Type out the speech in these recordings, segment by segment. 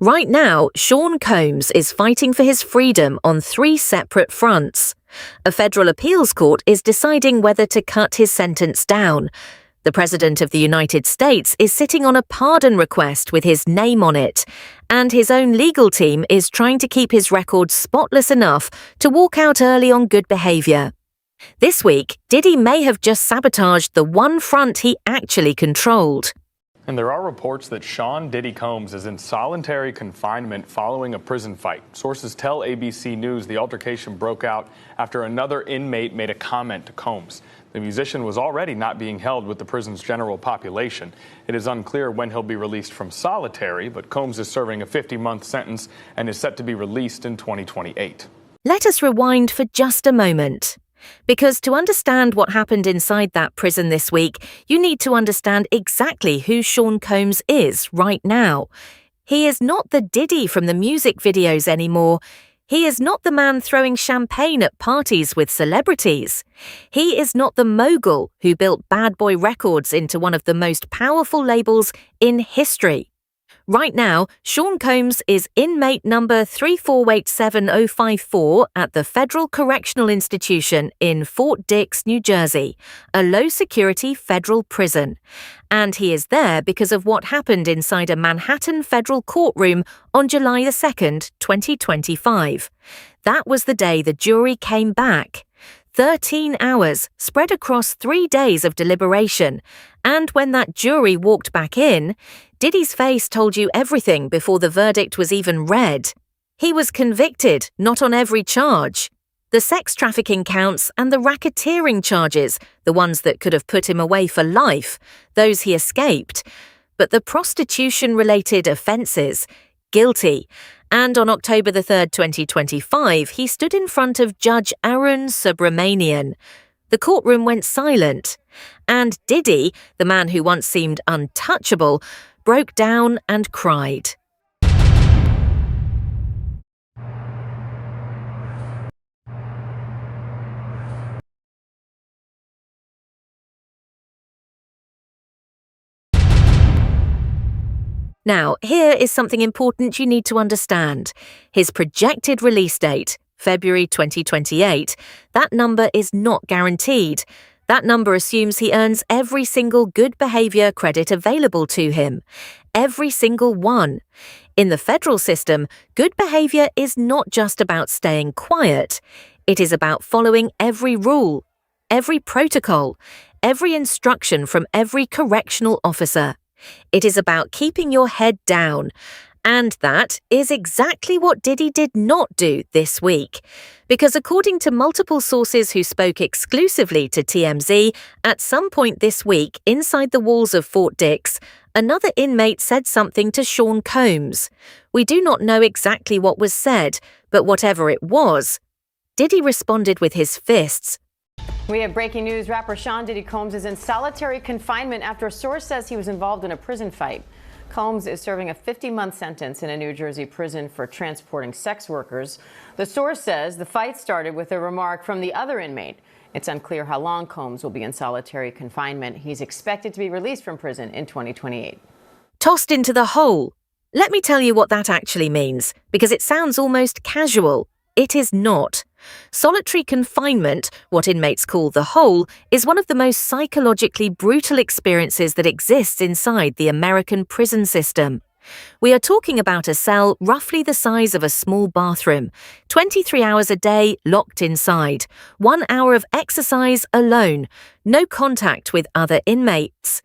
Right now, Sean Combs is fighting for his freedom on 3 separate fronts. A federal appeals court is deciding whether to cut his sentence down. The President of the United States is sitting on a pardon request with his name on it, and his own legal team is trying to keep his record spotless enough to walk out early on good behavior. This week, Diddy may have just sabotaged the one front he actually controlled. And there are reports that Sean Diddy Combs is in solitary confinement following a prison fight. Sources tell ABC News the altercation broke out after another inmate made a comment to Combs. The musician was already not being held with the prison's general population. It is unclear when he'll be released from solitary, but Combs is serving a 50-month sentence and is set to be released in 2028. Let us rewind for just a moment. Because to understand what happened inside that prison this week, you need to understand exactly who Sean Combs is right now. He is not the Diddy from the music videos anymore. He is not the man throwing champagne at parties with celebrities. He is not the mogul who built Bad Boy Records into one of the most powerful labels in history. Right now, Sean Combs is inmate number 3487054 at the Federal Correctional Institution in Fort Dix, New Jersey, a low-security federal prison. And he is there because of what happened inside a Manhattan federal courtroom on July 2nd, 2025. That was the day the jury came back. 13 hours spread across 3 days of deliberation. And when that jury walked back in, Diddy's face told you everything before the verdict was even read. He was convicted, not on every charge. The sex trafficking counts and the racketeering charges, the ones that could have put him away for life, those he escaped. But the prostitution-related offences, guilty. And on October 3rd, 2025, he stood in front of Judge Arun Subramanian. The courtroom went silent. And Diddy, the man who once seemed untouchable, broke down and cried. Now, here is something important you need to understand. His projected release date, February 2028, that number is not guaranteed. That number assumes he earns every single good behavior credit available to him. Every single one. In the federal system, good behavior is not just about staying quiet. It is about following every rule, every protocol, every instruction from every correctional officer. It is about keeping your head down. And that is exactly what Diddy did not do this week. Because according to multiple sources who spoke exclusively to TMZ, at some point this week inside the walls of Fort Dix, another inmate said something to Sean Combs. We do not know exactly what was said, but whatever it was, Diddy responded with his fists. We have breaking news. Rapper Sean Diddy Combs is in solitary confinement after a source says he was involved in a prison fight. Combs is serving a 50-month sentence in a New Jersey prison for transporting sex workers. The source says the fight started with a remark from the other inmate. It's unclear how long Combs will be in solitary confinement. He's expected to be released from prison in 2028. Tossed into the hole. Let me tell you what that actually means, because it sounds almost casual. It is not. Solitary confinement, what inmates call the hole, is one of the most psychologically brutal experiences that exists inside the American prison system. We are talking about a cell roughly the size of a small bathroom, 23 hours a day locked inside, 1 hour of exercise alone, no contact with other inmates,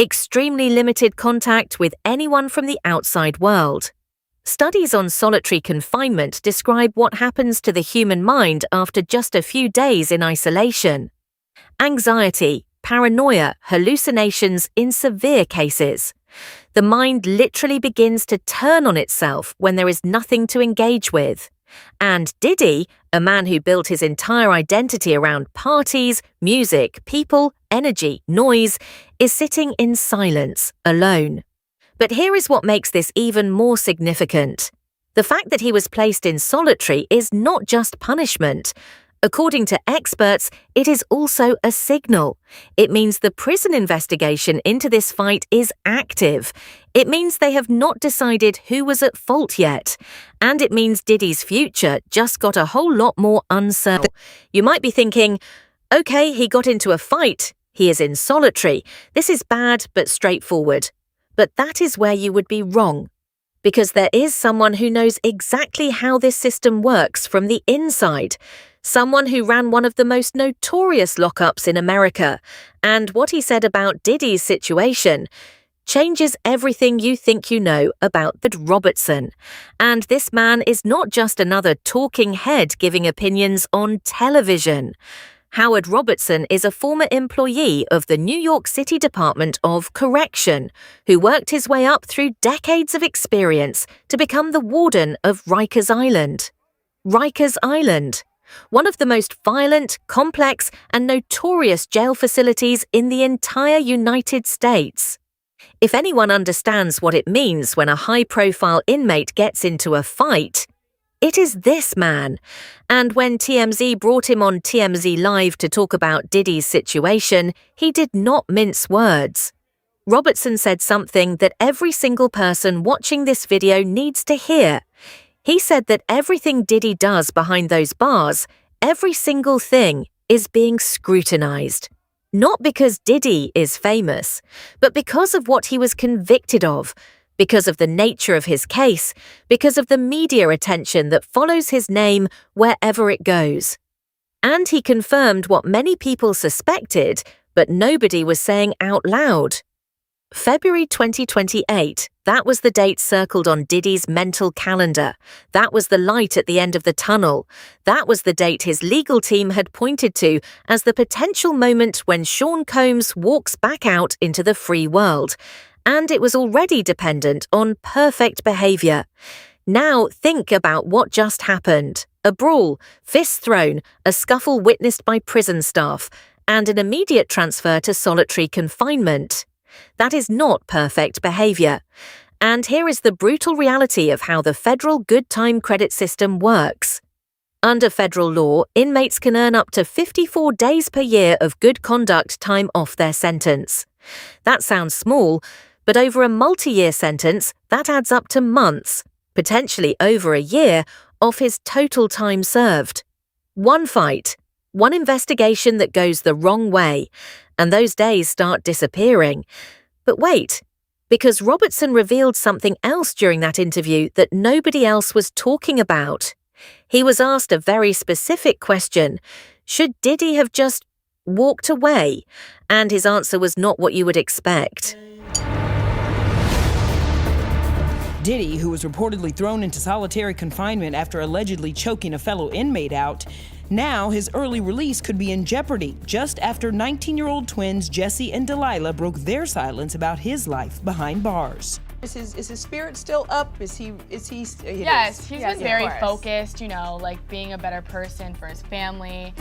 extremely limited contact with anyone from the outside world. Studies on solitary confinement describe what happens to the human mind after just a few days in isolation. Anxiety, paranoia, hallucinations in severe cases. The mind literally begins to turn on itself when there is nothing to engage with. And Diddy, a man who built his entire identity around parties, music, people, energy, noise, is sitting in silence, alone. But here is what makes this even more significant. The fact that he was placed in solitary is not just punishment. According to experts, it is also a signal. It means the prison investigation into this fight is active. It means they have not decided who was at fault yet. And it means Diddy's future just got a whole lot more uncertain. You might be thinking, okay, he got into a fight. He is in solitary. This is bad but straightforward. But that is where you would be wrong. Because there is someone who knows exactly how this system works from the inside. Someone who ran one of the most notorious lockups in America. And what he said about Diddy's situation changes everything you think you know about Robertson. And this man is not just another talking head giving opinions on television. Howard Robertson is a former employee of the New York City Department of Correction, who worked his way up through decades of experience to become the warden of Rikers Island. Rikers Island, one of the most violent, complex, and notorious jail facilities in the entire United States. If anyone understands what it means when a high-profile inmate gets into a fight, it is this man. And when TMZ brought him on TMZ Live to talk about Diddy's situation, he did not mince words. Robertson said something that every single person watching this video needs to hear. He said that everything Diddy does behind those bars, every single thing, is being scrutinized. Not because Diddy is famous, but because of what he was convicted of, because of the nature of his case, because of the media attention that follows his name wherever it goes. And he confirmed what many people suspected, but nobody was saying out loud. February 2028, that was the date circled on Diddy's mental calendar. That was the light at the end of the tunnel. That was the date his legal team had pointed to as the potential moment when Sean Combs walks back out into the free world. And it was already dependent on perfect behavior. Now think about what just happened. A brawl, fists thrown, a scuffle witnessed by prison staff, and an immediate transfer to solitary confinement. That is not perfect behavior. And here is the brutal reality of how the federal good time credit system works. Under federal law, inmates can earn up to 54 days per year of good conduct time off their sentence. That sounds small, but over a multi-year sentence, that adds up to months, potentially over a year, of his total time served. One fight, one investigation that goes the wrong way, and those days start disappearing. But wait, because Robertson revealed something else during that interview that nobody else was talking about. He was asked a very specific question. Should Diddy have just walked away? And his answer was not what you would expect. Diddy, who was reportedly thrown into solitary confinement after allegedly choking a fellow inmate out, now his early release could be in jeopardy just after 19-year-old twins Jesse and Delilah broke their silence about his life behind bars. Is his spirit still up? Is he? Yes, he's been very focused, like being a better person for his family.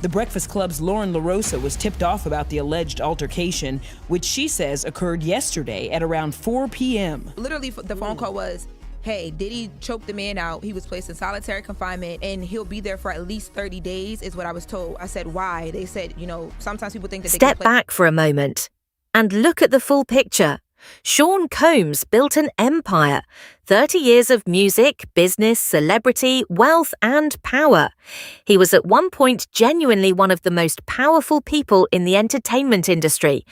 The Breakfast Club's Lauren LaRosa was tipped off about the alleged altercation, which she says occurred yesterday at around 4 p.m. Literally, the phone call was, hey, Diddy choked the man out. He was placed in solitary confinement, and he'll be there for at least 30 days, is what I was told. I said, why? They said, sometimes people think that Step back for a moment and look at the full picture. Sean Combs built an empire, 30 years of music, business, celebrity, wealth, and power. He was at one point genuinely one of the most powerful people in the entertainment industry.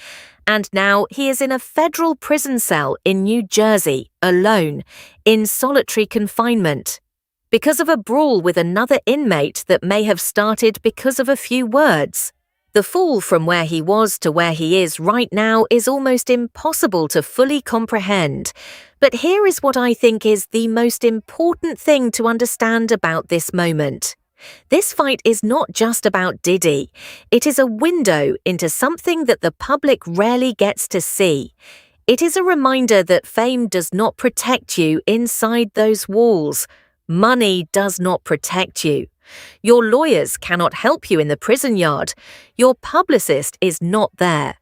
And now he is in a federal prison cell in New Jersey, alone, in solitary confinement. Because of a brawl with another inmate that may have started because of a few words. The fall from where he was to where he is right now is almost impossible to fully comprehend. But here is what I think is the most important thing to understand about this moment. This fight is not just about Diddy. It is a window into something that the public rarely gets to see. It is a reminder that fame does not protect you inside those walls. Money does not protect you. Your lawyers cannot help you in the prison yard. Your publicist is not there.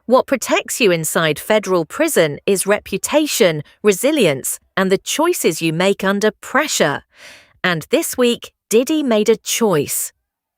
What protects you inside federal prison is reputation, resilience, and the choices you make under pressure. And this week, Diddy made a choice.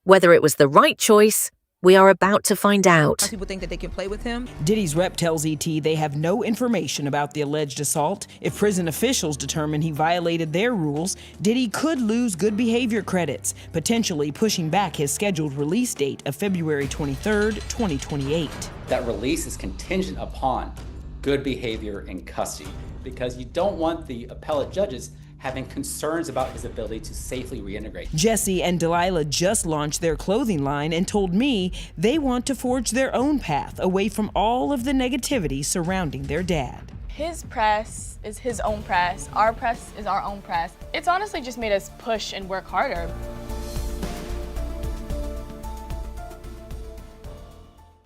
Whether it was the right choice We are about to find out. People think that they can play with him. Diddy's rep tells ET they have no information about the alleged assault. If prison officials determine he violated their rules, Diddy could lose good behavior credits, potentially pushing back his scheduled release date of February 23rd, 2028. That release is contingent upon good behavior in custody, because you don't want the appellate judges having concerns about his ability to safely reintegrate. Jesse and Delilah just launched their clothing line and told me they want to forge their own path away from all of the negativity surrounding their dad. His press is his own press. Our press is our own press. It's honestly just made us push and work harder.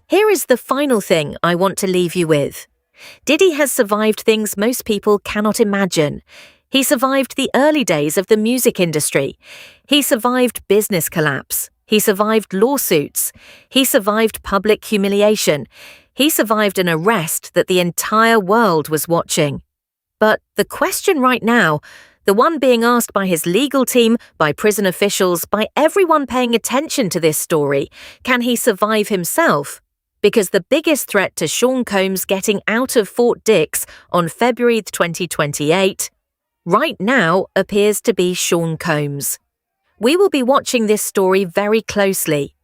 Here is the final thing I want to leave you with. Diddy has survived things most people cannot imagine. He survived the early days of the music industry. He survived business collapse. He survived lawsuits. He survived public humiliation. He survived an arrest that the entire world was watching. But the question right now, the one being asked by his legal team, by prison officials, by everyone paying attention to this story, can he survive himself? Because the biggest threat to Sean Combs getting out of Fort Dix on February 2028 right now appears to be Sean Combs. We will be watching this story very closely.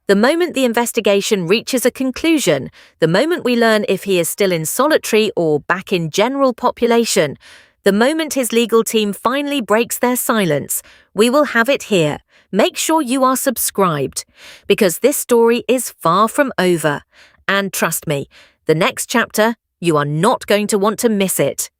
The moment the investigation reaches a conclusion, the moment we learn if he is still in solitary or back in general population, the moment his legal team finally breaks their silence, we will have it here. Make sure you are subscribed, because this story is far from over. And trust me, the next chapter, you are not going to want to miss it.